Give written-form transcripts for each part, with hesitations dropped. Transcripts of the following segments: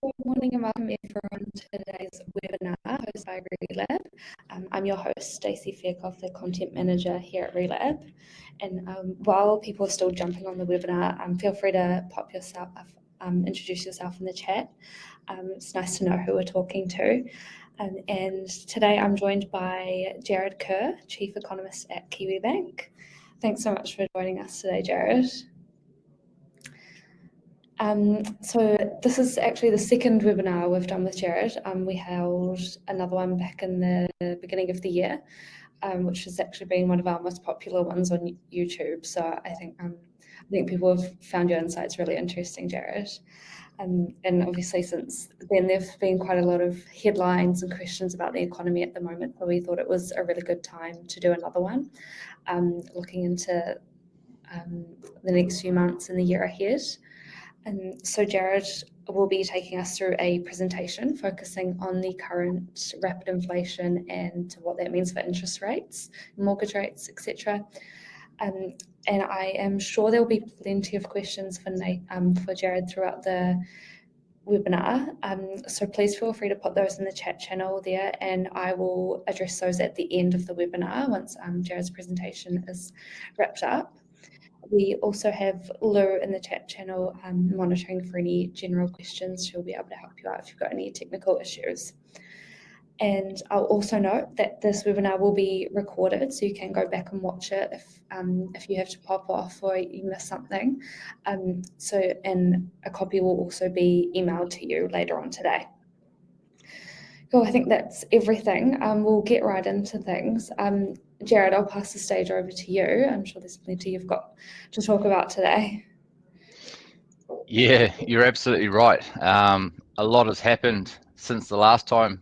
Good morning and welcome everyone to today's webinar hosted by Relab. I'm your host, Stacey Fairclough, the Content Manager here at Relab. And while people are still jumping on the webinar, feel free to pop yourself, introduce yourself in the chat. It's nice to know who we're talking to. And today I'm joined by Jarrod Kerr, Chief Economist at Kiwibank. Thanks so much for joining us today, Jarrod. So this is actually the second webinar we've done with Jarrod. We held another one back in the beginning of the year, which has actually been one of our most popular ones on YouTube. So I think people have found your insights really interesting, Jarrod. And obviously since then there've been quite a lot of headlines and questions about the economy at the moment. So we thought it was a really good time to do another one, looking into the next few months and the year ahead. And so Jarrod will be taking us through a presentation focusing on the current rapid inflation and what that means for interest rates, mortgage rates, etc. And I am sure there will be plenty of questions for Jarrod throughout the webinar. So please feel free to put those in the chat channel there, and I will address those at the end of the webinar once Jarrod's presentation is wrapped up. We also have Lou in the chat channel monitoring for any general questions. She'll be able to help you out if you've got any technical issues. And I'll also note that this webinar will be recorded, so you can go back and watch it if you have to pop off or you miss something. And a copy will also be emailed to you later on today. Cool, I think that's everything. We'll get right into things. Jarrod, I'll pass the stage over to you. I'm sure there's plenty you've got to talk about today. Yeah, you're absolutely right. A lot has happened since the last time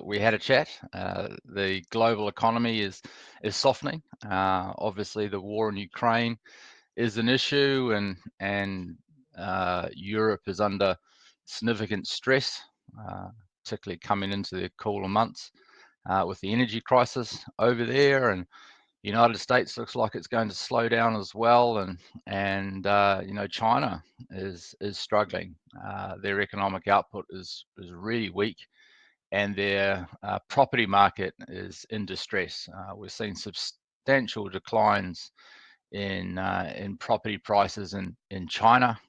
we had a chat. The global economy is softening. Obviously, the war in Ukraine is an issue, and Europe is under significant stress, particularly coming into the cooler months with the energy crisis over there, and the United States looks like it's going to slow down as well, and China is struggling. Their economic output is really weak, and their property market is in distress. We're seeing substantial declines in property prices in China.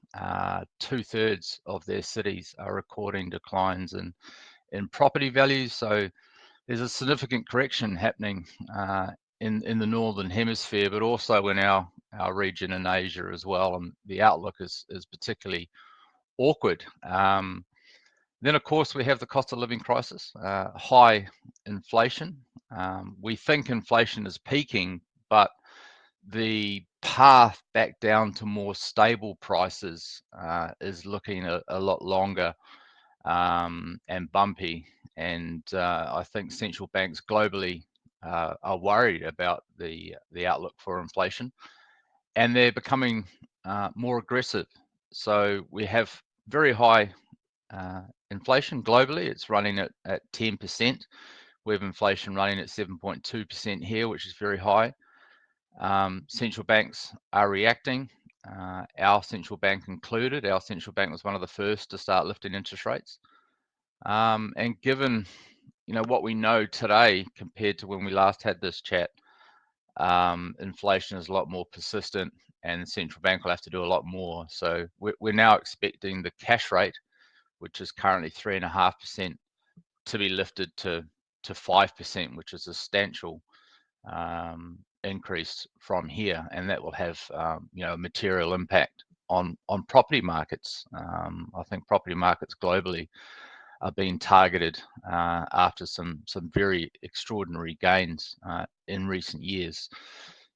2/3 of their cities are recording declines in property values. So there's a significant correction happening in the northern hemisphere, but also in our region in Asia as well, and the outlook is particularly awkward. Then, of course, we have the cost of living crisis, high inflation. We think inflation is peaking, but the path back down to more stable prices is looking a lot longer and bumpy. And I think central banks globally are worried about the outlook for inflation, and they're becoming more aggressive. So we have very high inflation globally. It's running at 10%. We have inflation running at 7.2% here, which is very high. Central banks are reacting. Our central bank included. Our central bank was one of the first to start lifting interest rates. And given what we know today compared to when we last had this chat, inflation is a lot more persistent, and the central bank will have to do a lot more. So we're now expecting the cash rate, which is currently 3.5%, to be lifted to 5%, which is a substantial increase from here, and that will have a material impact on property markets. I think property markets globally are being targeted after some very extraordinary gains in recent years.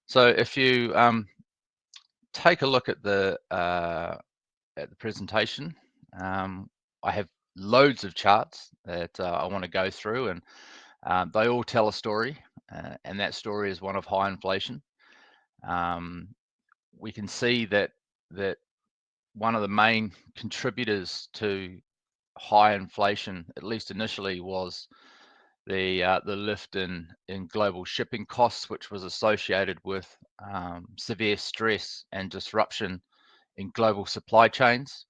So if you take a look at the presentation, I have loads of charts that I want to go through, and they all tell a story, and that story is one of high inflation. We can see that one of the main contributors to high inflation, at least initially, was the lift in global shipping costs, which was associated with severe stress and disruption in global supply chains.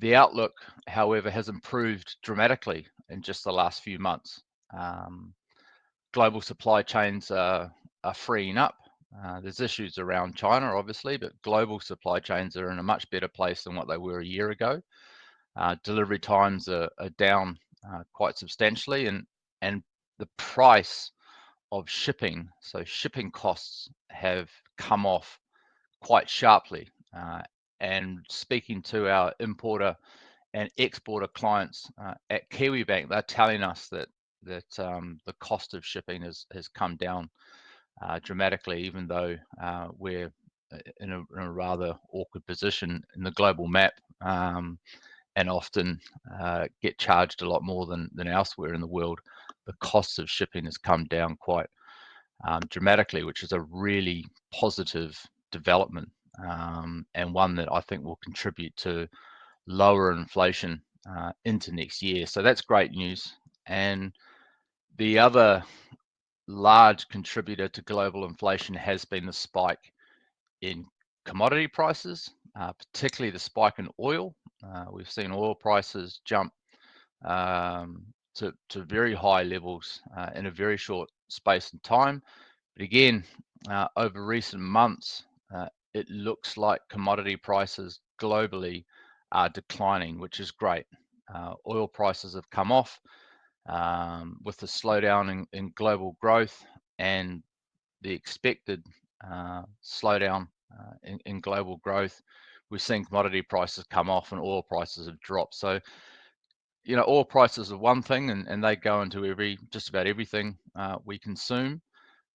The outlook, however, has improved dramatically in just the last few months. Global supply chains are freeing up. There's issues around China, obviously, but global supply chains are in a much better place than what they were a year ago. Delivery times are down quite substantially, and the price of shipping, so shipping costs, have come off quite sharply. And speaking to our importer and exporter clients at Kiwibank, they're telling us that the cost of shipping has come down dramatically, even though we're in a rather awkward position in the global map, and often get charged a lot more than elsewhere in the world. The cost of shipping has come down quite dramatically, which is a really positive development, and one that I think will contribute to lower inflation into next year. So that's great news. And the other large contributor to global inflation has been the spike in commodity prices, particularly the spike in oil. We've seen oil prices jump to very high levels in a very short space of time. But again, over recent months, it looks like commodity prices globally are declining, which is great. Oil prices have come off with the slowdown in global growth and the expected slowdown in global growth. We've seen commodity prices come off and oil prices have dropped. So, you know, oil prices are one thing, and they go into just about everything we consume.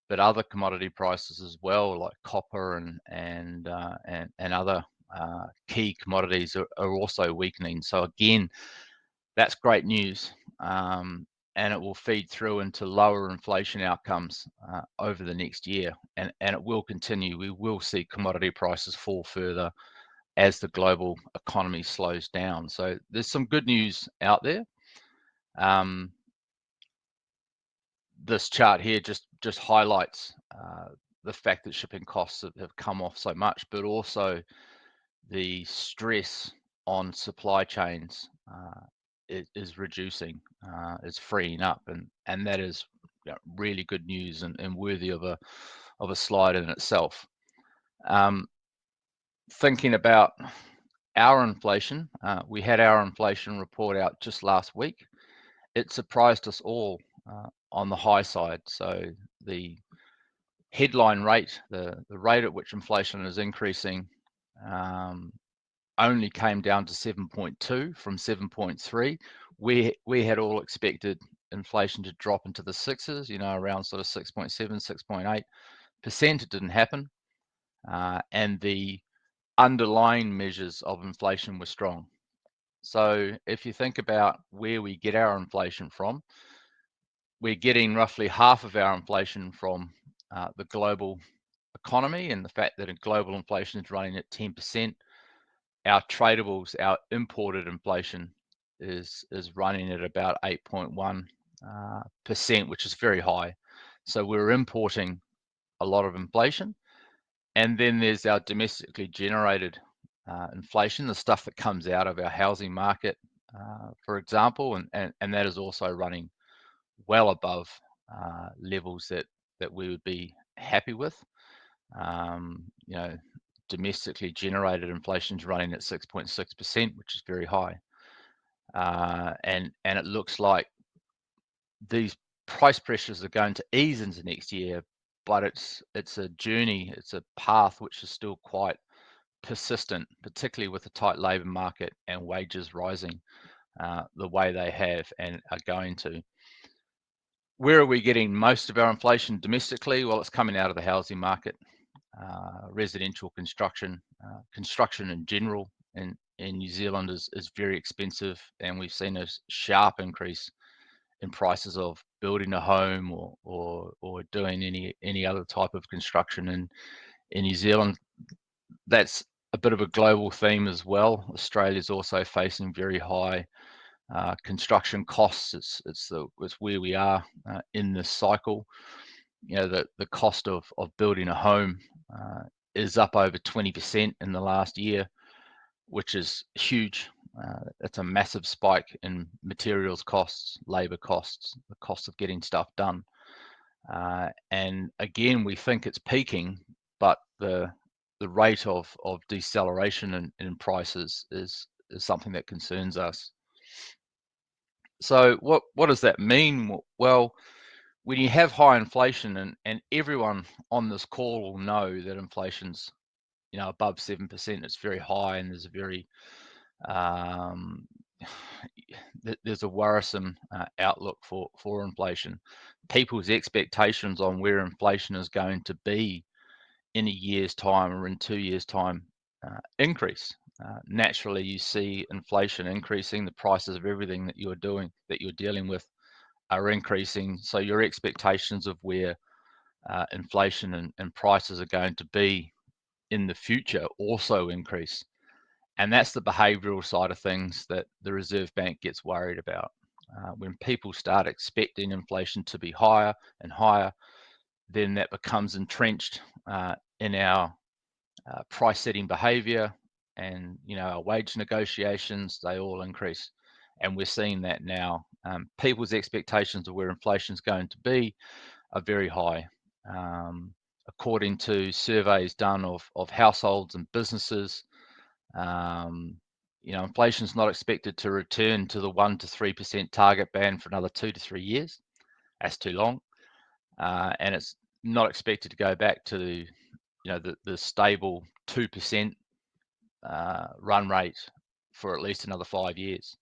But other commodity prices as well, like copper and other key commodities, are also weakening. So again, that's great news, and it will feed through into lower inflation outcomes over the next year, and it will continue. We will see commodity prices fall further as the global economy slows down. So there's some good news out there. This chart here just highlights the fact that shipping costs have come off so much, but also the stress on supply chains is reducing, is freeing up, and that is, you know, really good news and worthy of a slide in itself. Thinking about our inflation, we had our inflation report out just last week. It surprised us all on the high side. So the headline rate, the rate at which inflation is increasing, only came down to 7.2 from 7.3. We had all expected inflation to drop into the sixes, you know, around sort of 6.7, 6.8%. It didn't happen. And the underlying measures of inflation were strong. So if you think about where we get our inflation from, we're getting roughly half of our inflation from the global economy, and the fact that global inflation is running at 10%. Our tradables, our imported inflation is running at about 8.1%, which is very high. So we're importing a lot of inflation. And then there's our domestically generated inflation, the stuff that comes out of our housing market, for example, and that is also running well above levels that we would be happy with. You know, domestically generated inflation is running at 6.6%, which is very high. And it looks like these price pressures are going to ease into next year, but it's a journey, it's a path which is still quite persistent, particularly with the tight labour market and wages rising the way they have and are going to. Where are we getting most of our inflation domestically? Well, it's coming out of the housing market, residential construction, construction in general in New Zealand is very expensive, and we've seen a sharp increase in prices of building a home or doing any other type of construction in New Zealand. That's a bit of a global theme as well. Australia's also facing very high construction costs. It's where we are in this cycle. You know, the cost of building a home is up over 20% in the last year, which is huge. It's a massive spike in materials costs, labor costs, the cost of getting stuff done. And again, we think it's peaking, but the rate of deceleration in prices is something that concerns us. So what does that mean? Well, when you have high inflation, and everyone on this call will know that inflation's above 7%, it's very high, and there's a very there's a worrisome outlook for inflation. People's expectations on where inflation is going to be in a year's time or in 2 years' time increase. Naturally, you see inflation increasing, the prices of everything that you're dealing with are increasing. So your expectations of where inflation and prices are going to be in the future also increase. And that's the behavioural side of things that the Reserve Bank gets worried about. When people start expecting inflation to be higher and higher, then that becomes entrenched in our price setting behaviour, and our wage negotiations, they all increase. And we're seeing that now. People's expectations of where inflation is going to be are very high. According to surveys done of households and businesses, inflation is not expected to return to the 1 to 3% target band for another 2 to 3 years. That's too long, and it's not expected to go back to the stable 2% run rate for at least another 5 years.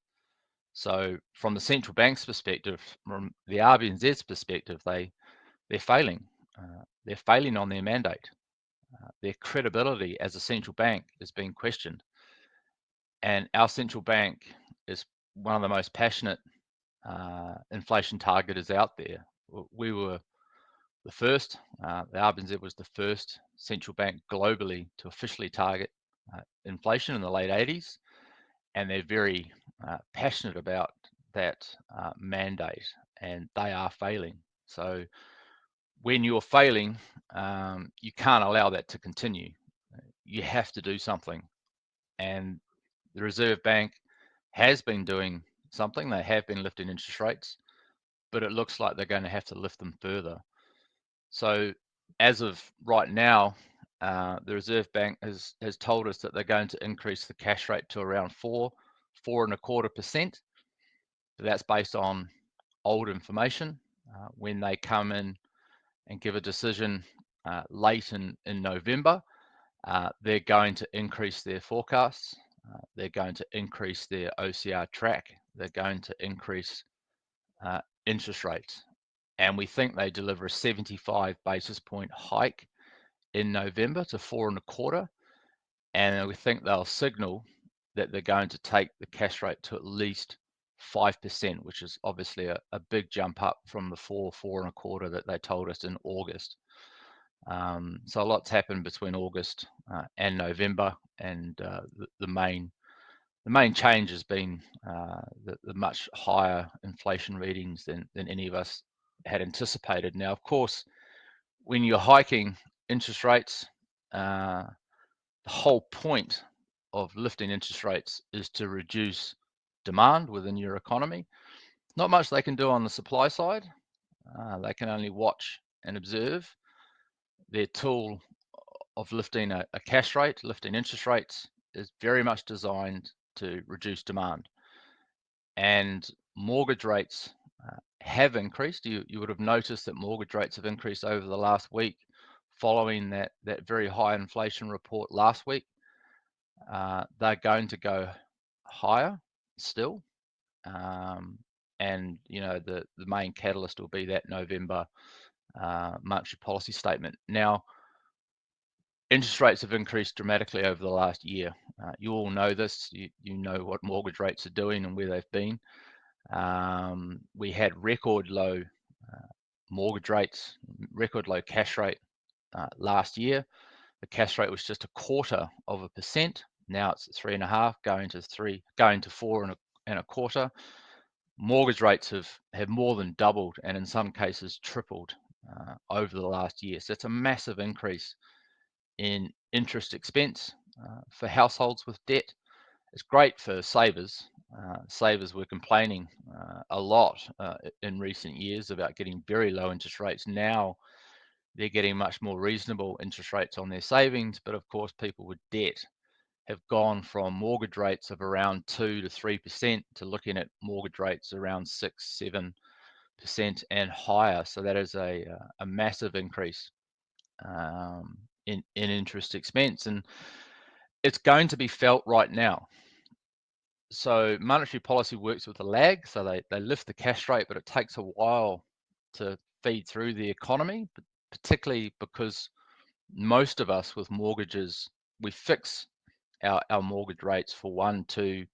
So, from the central bank's perspective, from the RBNZ's perspective, they're failing. They're failing on their mandate. Their credibility as a central bank is being questioned. And our central bank is one of the most passionate inflation targeters out there. We were the first, the RBNZ was the first central bank globally to officially target inflation in the late 80s, and they're very passionate about that mandate, and they are failing. So when you're failing, you can't allow that to continue. You have to do something. And the Reserve Bank has been doing something. They have been lifting interest rates, but it looks like they're going to have to lift them further. So as of right now, the Reserve Bank has told us that they're going to increase the cash rate to around 4.25%. That's based on old information. When they come in and give a decision late in November, they're going to increase their forecasts. They're going to increase their OCR track. They're going to increase interest rates. And we think they deliver a 75 basis point hike in November to 4.25. And we think they'll signal that they're going to take the cash rate to at least 5%, which is obviously a big jump up from the 4.25 that they told us in August. So a lot's happened between August and November, and the main change has been the much higher inflation readings than any of us had anticipated. Now, of course, when you're hiking interest rates, the whole point of lifting interest rates is to reduce demand within your economy. Not much they can do on the supply side. They can only watch and observe. Their tool of lifting a cash rate, lifting interest rates, is very much designed to reduce demand. And mortgage rates have increased. You would have noticed that mortgage rates have increased over the last week following that very high inflation report last week. They're going to go higher still. And the main catalyst will be that November monetary policy statement. Now, interest rates have increased dramatically over the last year. You all know this. You know what mortgage rates are doing and where they've been. We had record low mortgage rates, record low cash rate last year. The cash rate was just 0.25%. Now it's 3.5, going to 4.25. Mortgage rates have more than doubled, and in some cases tripled over the last year. So it's a massive increase in interest expense for households with debt, It's great for savers. Savers were complaining a lot in recent years about getting very low interest rates. Now they're getting much more reasonable interest rates on their savings, but of course people with debt have gone from mortgage rates of around 2 to 3% to looking at mortgage rates around 6-7% and higher. So that is a massive increase in interest expense, and it's going to be felt right now. So monetary policy works with a lag, so they lift the cash rate, but it takes a while to feed through the economy, particularly because most of us with mortgages, we fix our mortgage rates for 1, 2,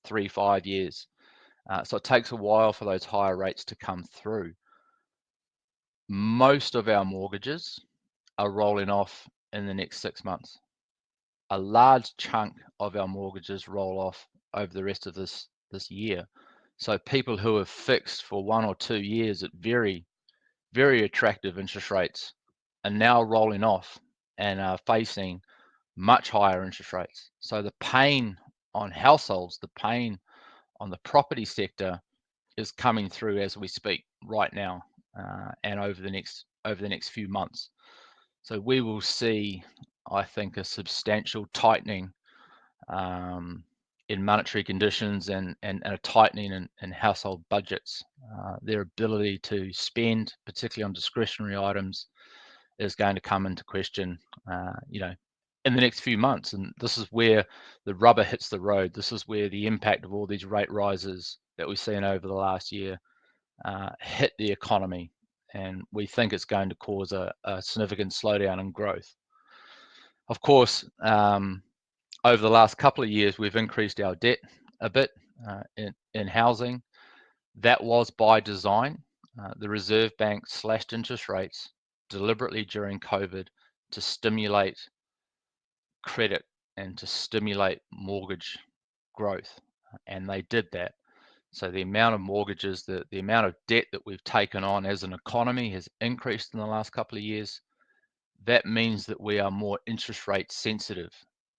3, 5 years. So it takes a while for those higher rates to come through. Most of our mortgages are rolling off in the next 6 months. A large chunk of our mortgages roll off over the rest of this year. So people who have fixed for 1 or 2 years at very, very attractive interest rates are now rolling off and are facing much higher interest rates. So the pain on households, the pain on the property sector is coming through as we speak right now, and over the next few months. So we will see, I think, a substantial tightening in monetary conditions and a tightening in household budgets. Their ability to spend, particularly on discretionary items, is going to come into question, in the next few months. And this is where the rubber hits the road. This is where the impact of all these rate rises that we've seen over the last year hit the economy. And we think it's going to cause a significant slowdown in growth. Of course, over the last couple of years, we've increased our debt a bit in housing. That was by design. The Reserve Bank slashed interest rates deliberately during COVID to stimulate credit and to stimulate mortgage growth, and they did that. So the amount of mortgages, the amount of debt that we've taken on as an economy has increased in the last couple of years. That means that we are more interest rate sensitive.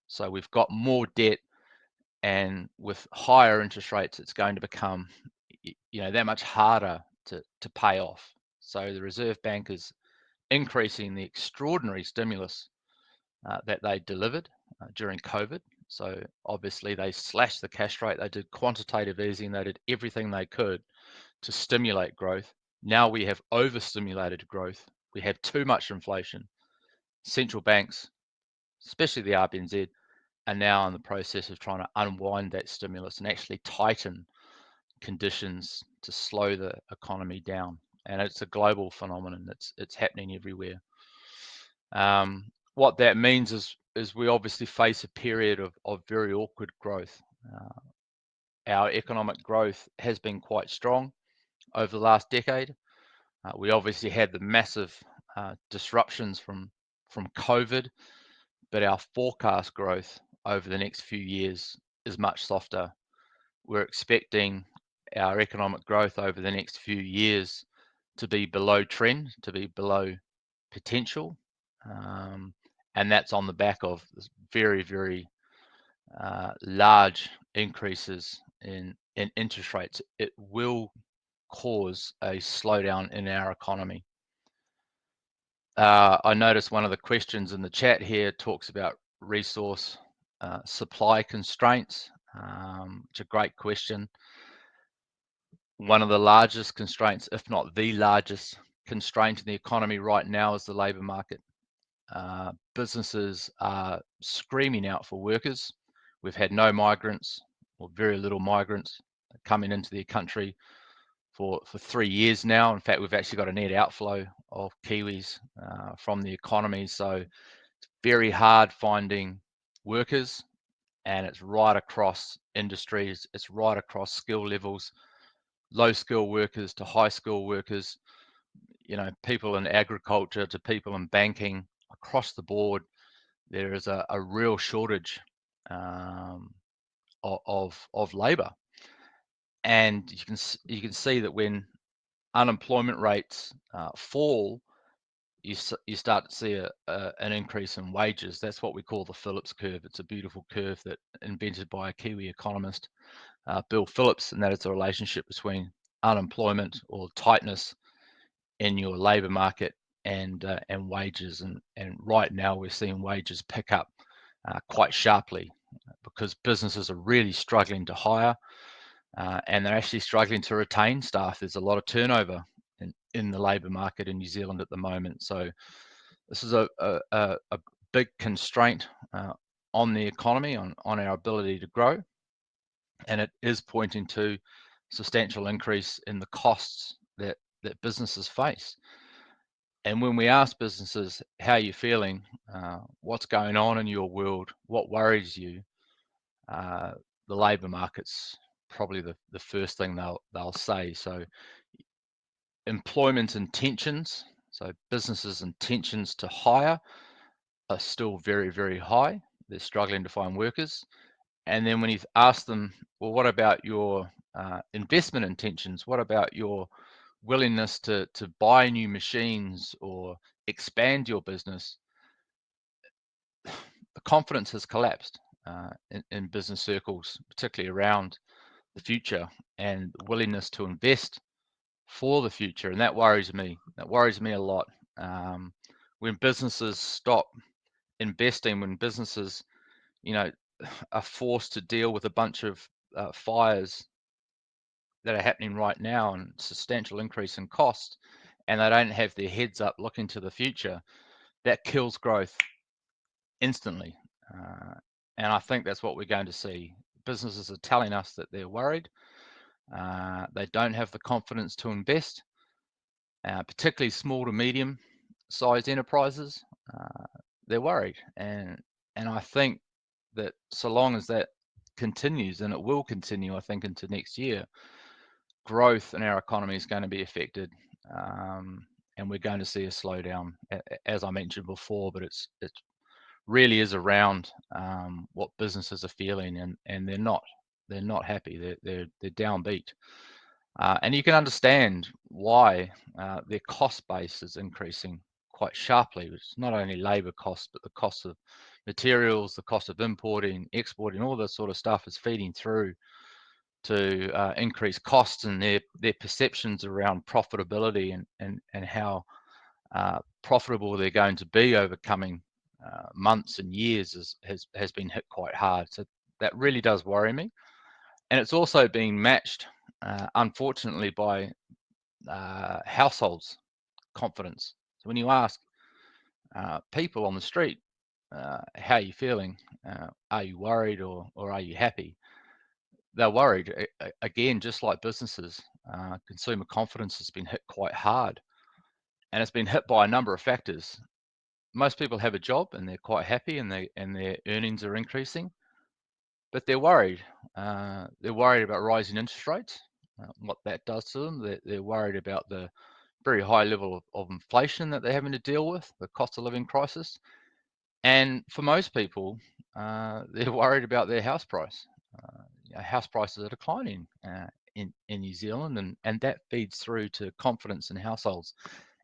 So we've got more debt, and with higher interest rates, it's going to become, that much harder to pay off. So the Reserve Bank is increasing the extraordinary stimulus that they delivered during COVID. So obviously they slashed the cash rate, they did quantitative easing, they did everything they could to stimulate growth. Now we have overstimulated growth. We have too much inflation. Central banks, especially the RBNZ, are now in the process of trying to unwind that stimulus and actually tighten conditions to slow the economy down. And it's a global phenomenon. It's happening everywhere. What that means is we obviously face a period of very awkward growth. Our economic growth has been quite strong over the last decade. We obviously had the massive disruptions from COVID, but our forecast growth over the next few years is much softer. We're expecting our economic growth over the next few years to be below trend, to be below potential. And that's on the back of very, very large increases in interest rates. It will cause a slowdown in our economy. I noticed one of the questions in the chat here talks about resource supply constraints. It's a great question. One of the largest constraints, if not the largest constraint in the economy right now, is the labour market. Businesses are screaming out for workers. We've had no migrants, or very little migrants, coming into the country for 3 years now. In fact, we've actually got a net outflow of Kiwis from the economy. So it's very hard finding workers, and it's right across industries. It's right across skill levels, low skill workers to high skill workers, people in agriculture to people in banking. Across the board, there is a real shortage of labour, and you can see that when unemployment rates fall, you start to see an increase in wages. That's what we call the Phillips curve. It's a beautiful curve that invented by a Kiwi economist, Bill Phillips, and that is the relationship between unemployment or tightness in your labour market and wages. And right now we're seeing wages pick up quite sharply because businesses are really struggling to hire, and they're actually struggling to retain staff. There's a lot of turnover in the labour market in New Zealand at the moment. So this is a big constraint on the economy, on our ability to grow, and it is pointing to substantial increase in the costs that businesses face. And when we ask businesses, how are you feeling? What's going on in your world? What worries you? The labour market's probably the first thing they'll say. So employment intentions, so businesses' intentions to hire are still very, very high. They're struggling to find workers. And then when you ask them, well, what about your investment intentions? What about your willingness to buy new machines or expand your business? The confidence has collapsed in business circles, particularly around the future and the willingness to invest for the future. And that worries me. That worries me a lot. When businesses stop investing, when businesses, are forced to deal with a bunch of fires that are happening right now and substantial increase in cost, and they don't have their heads up looking to the future, that kills growth instantly. And I think that's what we're going to see. Businesses are telling us that they're worried. They don't have the confidence to invest, particularly small to medium sized enterprises. They're worried. And I think that so long as that continues, and it will continue, I think, into next year, growth in our economy is going to be affected, and we're going to see a slowdown, as I mentioned before. But it really is around what businesses are feeling, and they're not happy. They're downbeat, and you can understand why their cost base is increasing quite sharply. It's not only labour costs, but the cost of materials, the cost of importing, exporting, all this sort of stuff is feeding through to increase costs, and their perceptions around profitability and how profitable they're going to be over coming months and years has been hit quite hard. So that really does worry me. And it's also being matched, unfortunately, by households' confidence. So when you ask people on the street, how are you feeling? Are you worried or are you happy? They're worried. Again, just like businesses, consumer confidence has been hit quite hard, and it's been hit by a number of factors. Most people have a job and they're quite happy, and their earnings are increasing, but they're worried. They're worried about rising interest rates, what that does to them. They're worried about the very high level of inflation that they're having to deal with, the cost of living crisis. And for most people, they're worried about their house price. House prices are declining in New Zealand, and that feeds through to confidence in households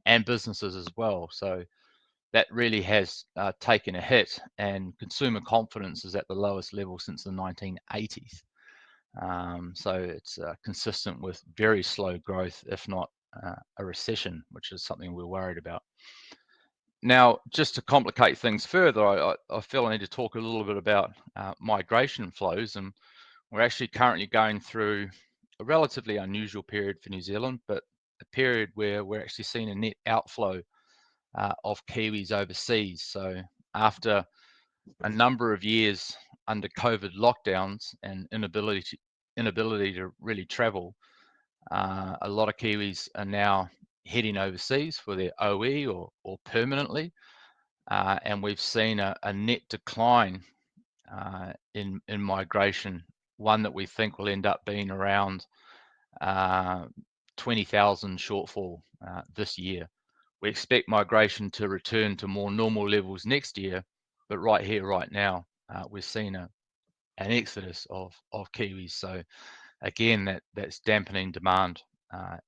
and businesses as well. So that really has taken a hit, and consumer confidence is at the lowest level since the 1980s. So it's consistent with very slow growth, if not a recession, which is something we're worried about. Now, just to complicate things further, I feel I need to talk a little bit about migration flows, and we're actually currently going through a relatively unusual period for New Zealand, but a period where we're actually seeing a net outflow of Kiwis overseas. So after a number of years under COVID lockdowns and inability to really travel, a lot of Kiwis are now heading overseas for their OE or permanently, and we've seen a net decline in migration, one that we think will end up being around 20,000 shortfall this year. We expect migration to return to more normal levels next year, but right here, right now, we're seeing an exodus of Kiwis. So again, that's dampening demand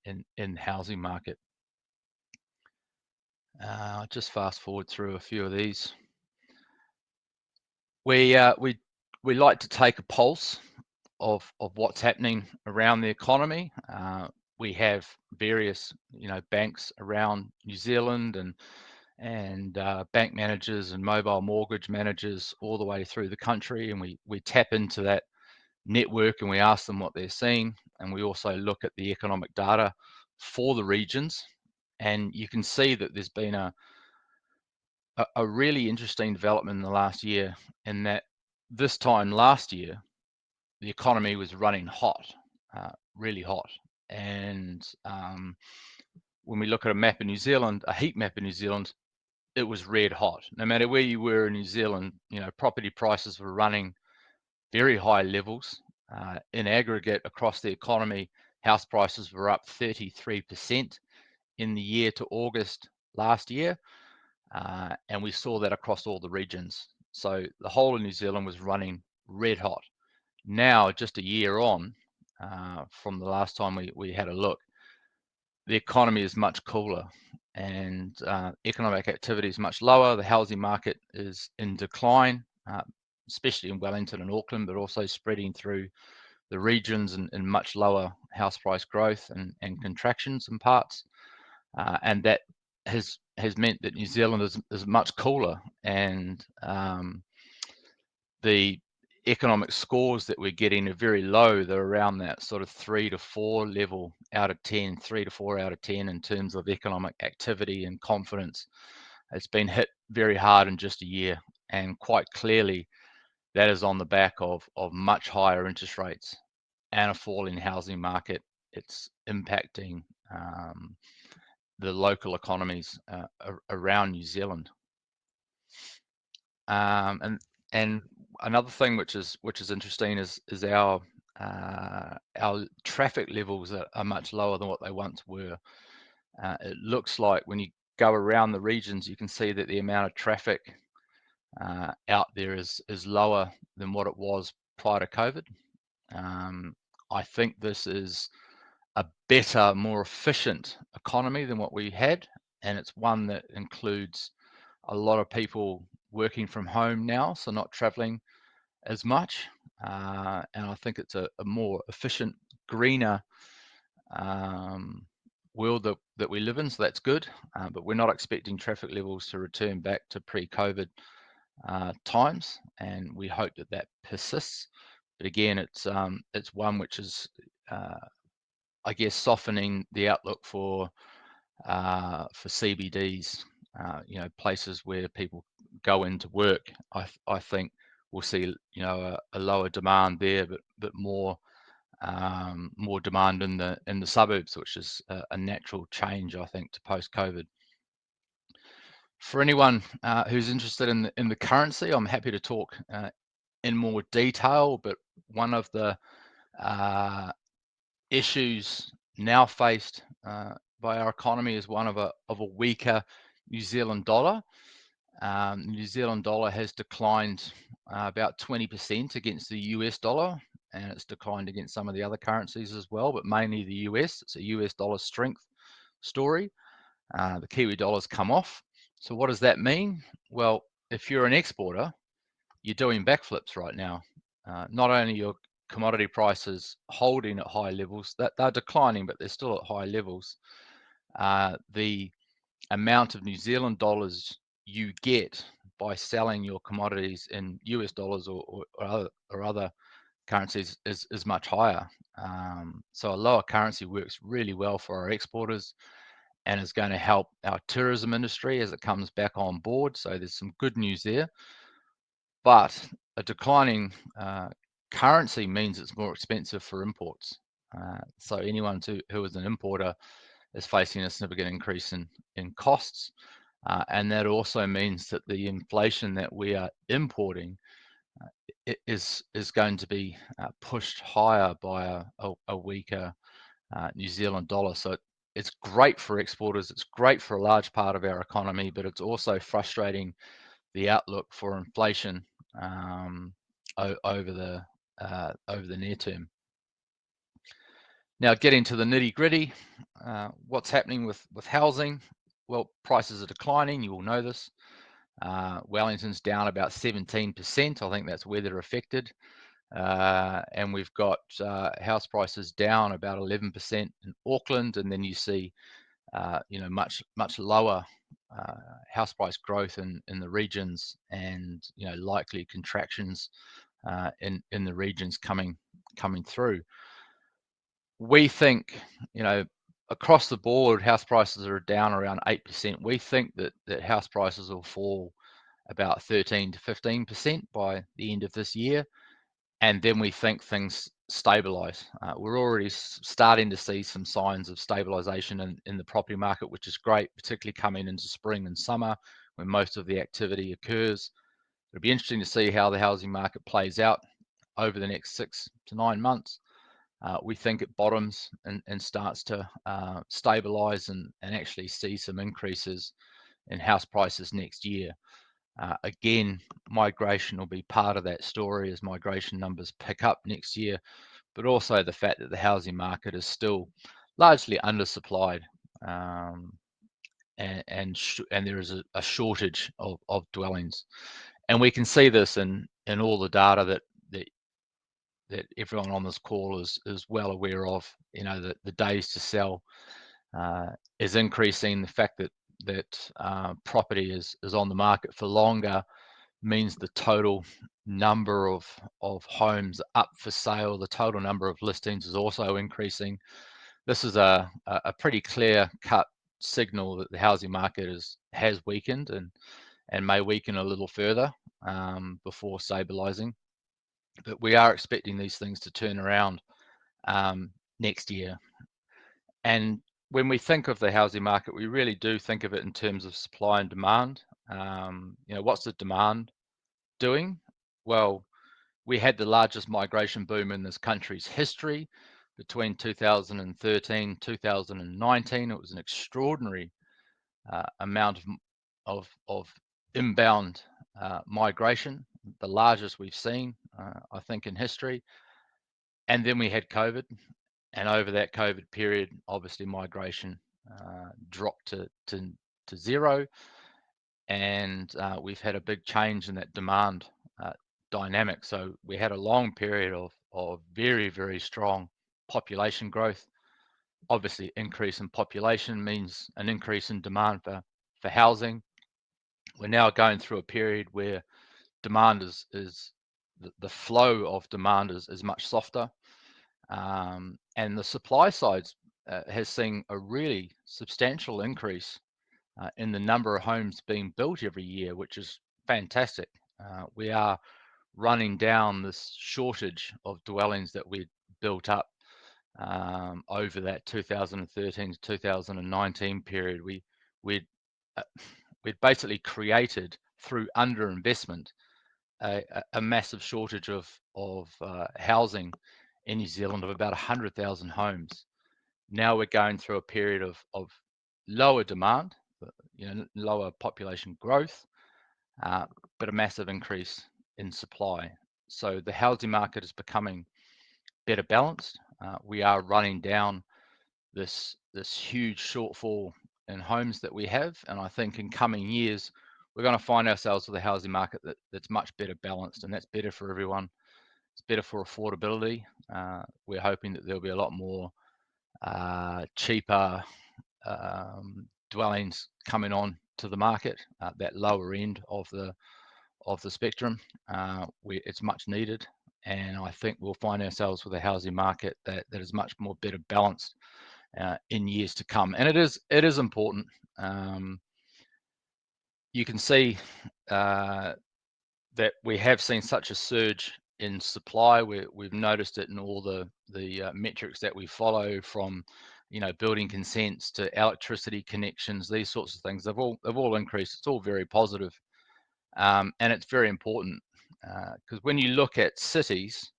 in the housing market. Just fast forward through a few of these. We like to take a pulse of what's happening around the economy. We have various banks around New Zealand and bank managers and mobile mortgage managers all the way through the country, and we tap into that network and we ask them what they're seeing, and we also look at the economic data for the regions, and you can see that there's been a really interesting development in the last year, in that this time last year the economy was running hot, really hot, and when we look at a map in New Zealand, a heat map in New Zealand, it was red hot. No matter where you were in New Zealand, property prices were running very high levels. In aggregate across the economy, house prices were up 33% in the year to August last year, and we saw that across all the regions. So the whole of New Zealand was running red hot. Now, just a year on from the last time we had a look, the economy is much cooler, and economic activity is much lower. The housing market is in decline, especially in Wellington and Auckland, but also spreading through the regions and much lower house price growth and contractions in parts. And that has meant that New Zealand is much cooler, and the economic scores that we're getting are very low. They're around that sort of 3 to 4 level out of 10, 3 to 4 out of 10 in terms of economic activity and confidence. It's been hit very hard in just a year, and quite clearly that is on the back of much higher interest rates and a falling housing market. It's impacting the local economies around New Zealand. And another thing which is interesting is our traffic levels are much lower than what they once were. It looks like when you go around the regions, you can see that the amount of traffic out there is lower than what it was prior to COVID. I think this is a better, more efficient economy than what we had, and it's one that includes a lot of people working from home now, so not traveling as much, and I think it's a more efficient, greener world that we live in, so that's good, but we're not expecting traffic levels to return back to pre-COVID times, and we hope that that persists. But again, it's one which is I guess softening the outlook for CBDs, places where people go into work. I think we'll see a lower demand there, but more demand in the suburbs, which is a natural change, I think, to post-COVID. For anyone who's interested in the currency, I'm happy to talk in more detail, but one of the issues now faced by our economy is one of a weaker New Zealand dollar. New Zealand dollar has declined about 20% against the US dollar, and it's declined against some of the other currencies as well, but mainly the US. It's a US dollar strength story. The Kiwi dollar's come off. So what does that mean? Well, if you're an exporter, you're doing backflips right now. Not only your commodity prices holding at high levels, that they're declining, but they're still at high levels. The amount of New Zealand dollars you get by selling your commodities in US dollars or other currencies is much higher. So a lower currency works really well for our exporters and is going to help our tourism industry as it comes back on board. So there's some good news there. But a declining currency means it's more expensive for imports. So anyone who is an importer is facing a significant increase in costs. And that also means that the inflation that we are importing is going to be pushed higher by a weaker New Zealand dollar. So it's great for exporters, it's great for a large part of our economy, but it's also frustrating the outlook for inflation over the near term. Now, getting to the nitty gritty, what's happening with housing? Well, prices are declining, you all know this. Wellington's down about 17%. I think that's weather affected. And we've got house prices down about 11% in Auckland, and then you see much lower house price growth in the regions, and likely contractions in the regions coming through. We think across the board house prices are down around 8%. We think that house prices will fall about 13 to 15% by the end of this year, and then we think things stabilize. We're already starting to see some signs of stabilization in the property market, which is great, particularly coming into spring and summer when most of the activity occurs. It'll be interesting to see how the housing market plays out over the next 6 to 9 months. We think it bottoms and starts to stabilize and actually see some increases in house prices next year. Again, migration will be part of that story as migration numbers pick up next year, but also the fact that the housing market is still largely undersupplied, and there is a shortage of dwellings, and we can see this in all the data that everyone on this call is well aware of. That the days to sell is increasing. The fact that property is on the market for longer means the total number of homes up for sale, the total number of listings is also increasing. This is a pretty clear cut signal that the housing market has weakened and may weaken a little further before stabilizing. But we are expecting these things to turn around next year. And when we think of the housing market, we really do think of it in terms of supply and demand. What's the demand doing? Well, we had the largest migration boom in this country's history between 2013 2019. It was an extraordinary amount of inbound migration, the largest we've seen, I think, in history. And then we had COVID, and over that COVID period, obviously migration dropped to zero, and we've had a big change in that demand dynamic. So we had a long period of very, very strong population growth. Obviously, increase in population means an increase in demand for housing. We're now going through a period where demand is the flow of demand is much softer, and the supply side has seen a really substantial increase in the number of homes being built every year, which is fantastic. We are running down this shortage of dwellings that we built up over that 2013 to 2019 period. We'd basically created, through underinvestment, a massive shortage of housing in New Zealand of about 100,000 homes. Now we're going through a period of lower demand, lower population growth, but a massive increase in supply. So the housing market is becoming better balanced. We are running down this huge shortfall in homes that we have, and I think in coming years we're going to find ourselves with a housing market that's much better balanced, and that's better for everyone. It's better for affordability. We're hoping that there'll be a lot more cheaper dwellings coming on to the market, that lower end of the spectrum. It's much needed, and I think we'll find ourselves with a housing market that is much more better balanced in years to come. And it is important. You can see that we have seen such a surge in supply. We've noticed it in all the metrics that we follow, from building consents to electricity connections, these sorts of things. They've all increased. It's all very positive, and it's very important because when you look at cities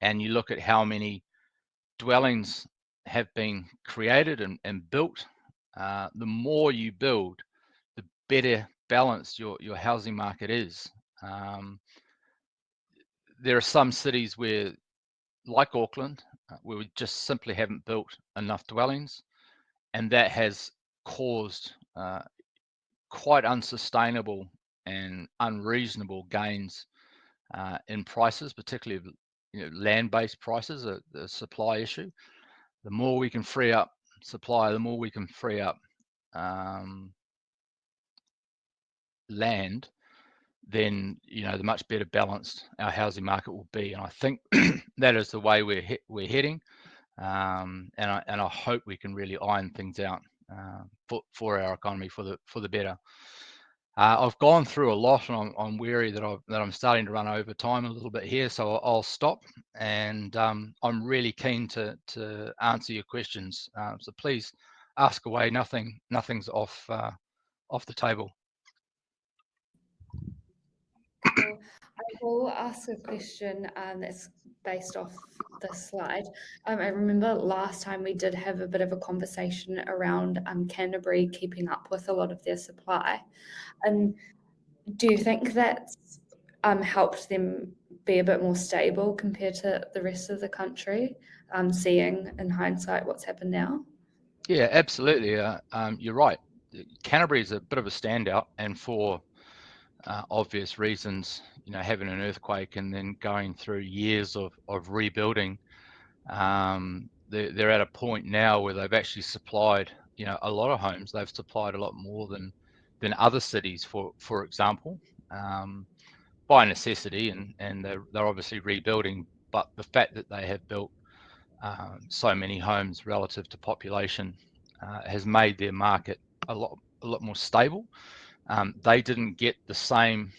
and you look at how many dwellings have been created and built, the more you build, the better balanced your housing market is. There are some cities where, like Auckland, where we just simply haven't built enough dwellings, and that has caused quite unsustainable and unreasonable gains in prices, particularly land-based prices, the supply issue. The more we can free up supply, the more we can free up land, then the much better balanced our housing market will be. And I think that is the way we're heading. And I hope we can really iron things out for our economy for the better. I've gone through a lot, and I'm wary that I'm starting to run over time a little bit here, so I'll stop. And I'm really keen to answer your questions. So please ask away. Nothing's off the table. Cool. I will ask a question that's based off this slide. I remember last time we did have a bit of a conversation around Canterbury keeping up with a lot of their supply. And do you think that's helped them be a bit more stable compared to the rest of the country, seeing in hindsight what's happened now? Yeah, absolutely. You're right. Canterbury is a bit of a standout, and for obvious reasons, having an earthquake and then going through years of rebuilding. They're at a point now where they've actually supplied, a lot of homes. They've supplied a lot more than other cities, for example, by necessity, and they're obviously rebuilding. But the fact that they have built so many homes relative to population has made their market a lot more stable. They didn't get the same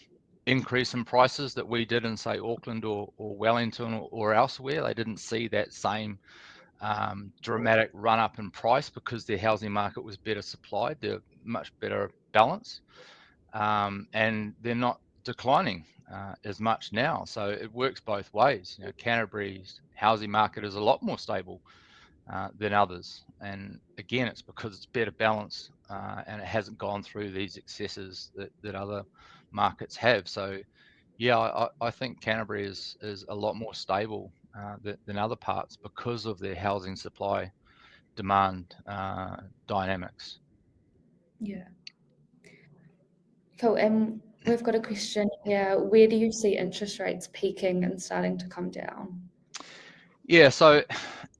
increase in prices that we did in, say, Auckland or Wellington or elsewhere. They didn't see that same dramatic run up in price because their housing market was better supplied. They're much better balanced, and they're not declining as much now. So it works both ways. Canterbury's housing market is a lot more stable than others, and again, it's because it's better balanced and it hasn't gone through these excesses that other markets have. So yeah, I think Canterbury is a lot more stable than other parts because of their housing supply demand dynamics. Yeah. Cool. And we've got a question here. Where do you see interest rates peaking and starting to come down? Yeah, so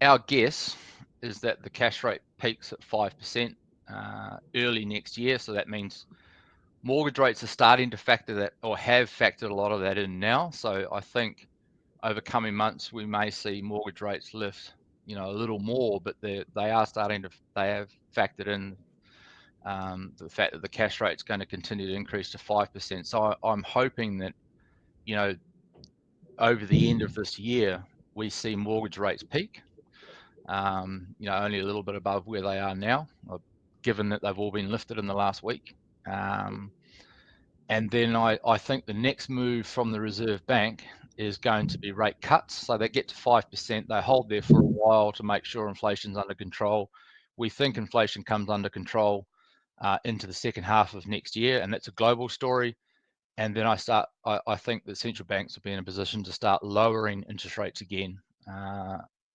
our guess is that the cash rate peaks at 5% early next year. So that means mortgage rates are starting to factor that, or have factored a lot of that in now. So I think over coming months we may see mortgage rates lift, a little more, but they have factored in the fact that the cash rate is going to continue to increase to 5%. So I'm hoping that, over the end of this year, we see mortgage rates peak, only a little bit above where they are now, given that they've all been lifted in the last week. And then I think the next move from the Reserve Bank is going to be rate cuts. So they get to 5%, they hold there for a while to make sure inflation's under control. We think inflation comes under control into the second half of next year, and that's a global story. And then I think that central banks will be in a position to start lowering interest rates again.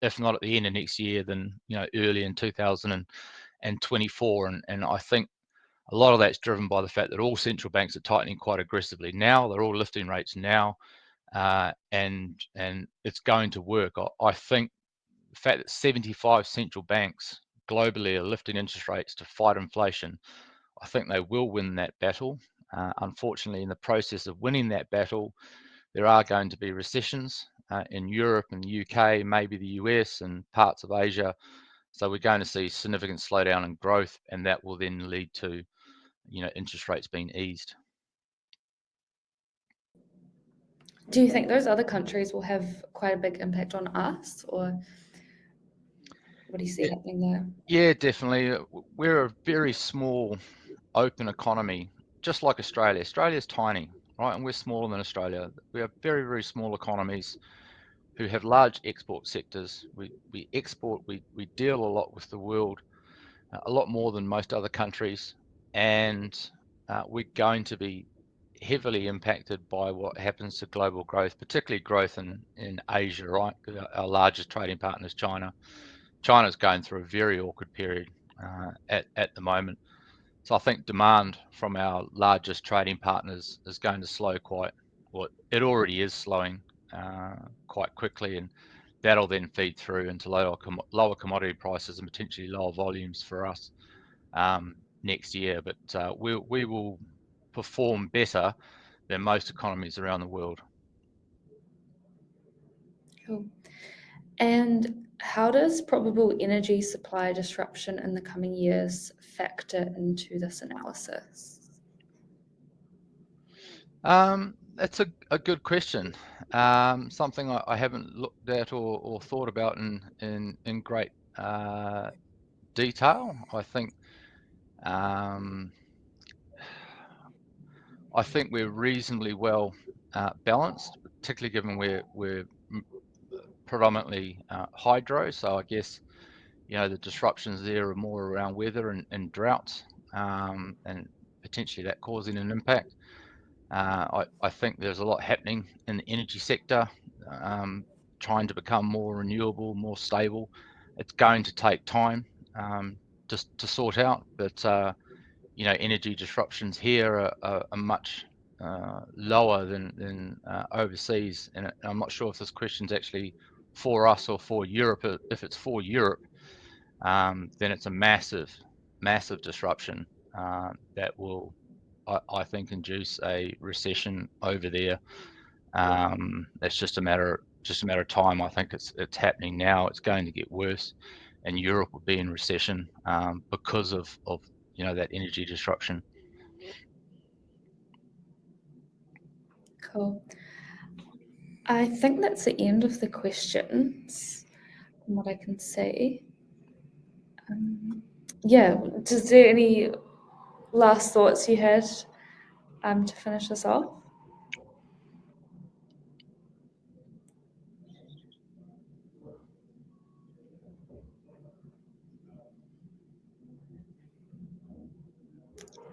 If not at the end of next year, then early in 2024. And I think a lot of that's driven by the fact that all central banks are tightening quite aggressively now. They're all lifting rates now, and it's going to work. I think the fact that 75 central banks globally are lifting interest rates to fight inflation, I think they will win that battle. Unfortunately, in the process of winning that battle, there are going to be recessions in Europe and the UK, maybe the US and parts of Asia. So we're going to see significant slowdown in growth, and that will then lead to, interest rates being eased. Do you think those other countries will have quite a big impact on us, or what do you see happening there? Yeah, definitely. We're a very small, open economy, just like Australia. Australia's tiny, right? And we're smaller than Australia. We have very, very small economies who have large export sectors. We export, we deal a lot with the world, a lot more than most other countries. And we're going to be heavily impacted by what happens to global growth, particularly growth in Asia, right? Our largest trading partner is China. China's going through a very awkward period at the moment. So I think demand from our largest trading partners is going to slow quite, well, it already is slowing quite quickly, and that'll then feed through into lower commodity prices and potentially lower volumes for us next year. But we will perform better than most economies around the world. Cool. And how does probable energy supply disruption in the coming years factor into this analysis? That's a good question. Something I haven't looked at or thought about in great detail. I think we're reasonably well balanced, particularly given we're predominantly hydro. So I guess the disruptions there are more around weather and droughts, and potentially that causing an impact. I think there's a lot happening in the energy sector, trying to become more renewable, more stable. It's going to take time just to sort out, but energy disruptions here are much lower than overseas. And I'm not sure if this question's actually for us or for Europe. If it's for Europe, then it's a massive disruption that will, I think, induce a recession over there. It's just a matter of time. I think it's happening now. It's going to get worse, and Europe will be in recession because of that energy disruption. Cool. I think that's the end of the questions from what I can see. Yeah, is there any last thoughts you had to finish us off?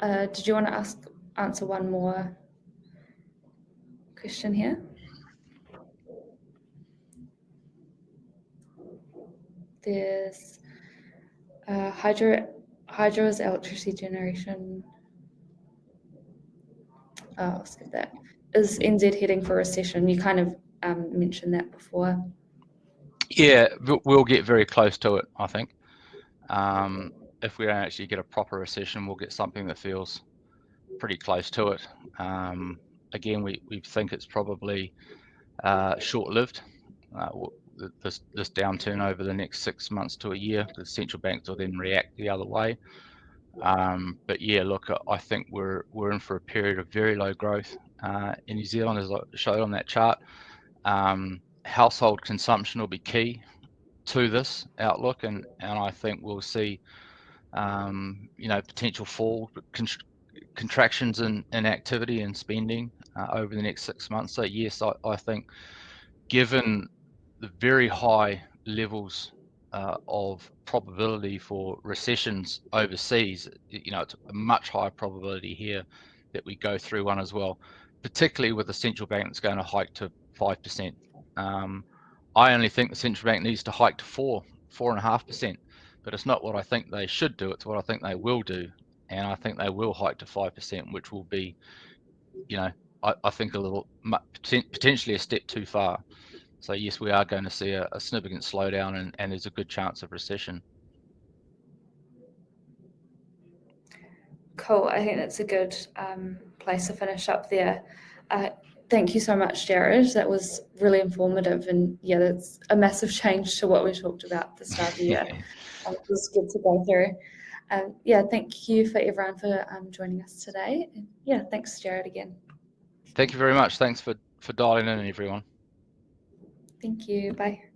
Did you want to answer one more question here? There's hydro is electricity generation. I'll skip that. Is NZ heading for recession? You kind of mentioned that before. Yeah, we'll get very close to it, I think. If we don't actually get a proper recession, we'll get something that feels pretty close to it. Again, we think it's probably short-lived, this downturn over the next 6 months to a year. The central banks will then react the other way. But yeah, look, I think we're in for a period of very low growth in New Zealand, as I showed on that chart. Household consumption will be key to this outlook, and I think we'll see potential fall, contractions in activity and spending over the next 6 months. So yes, I think given the very high levels of probability for recessions overseas, it's a much higher probability here that we go through one as well, particularly with the central bank that's going to hike to 5%. I only think the central bank needs to hike to 4.5%, but it's not what I think they should do, it's what I think they will do. And I think they will hike to 5%, which will be, I think potentially a step too far. So yes, we are going to see a significant slowdown, and there's a good chance of recession. Cool. I think that's a good place to finish up there. Thank you so much, Jarrod. That was really informative, and yeah, that's a massive change to what we talked about at the start of the year. It was good to go through. Yeah, thank you for everyone for joining us today. And yeah, thanks, Jarrod, again. Thank you very much. Thanks for dialing in, everyone. Thank you. Bye.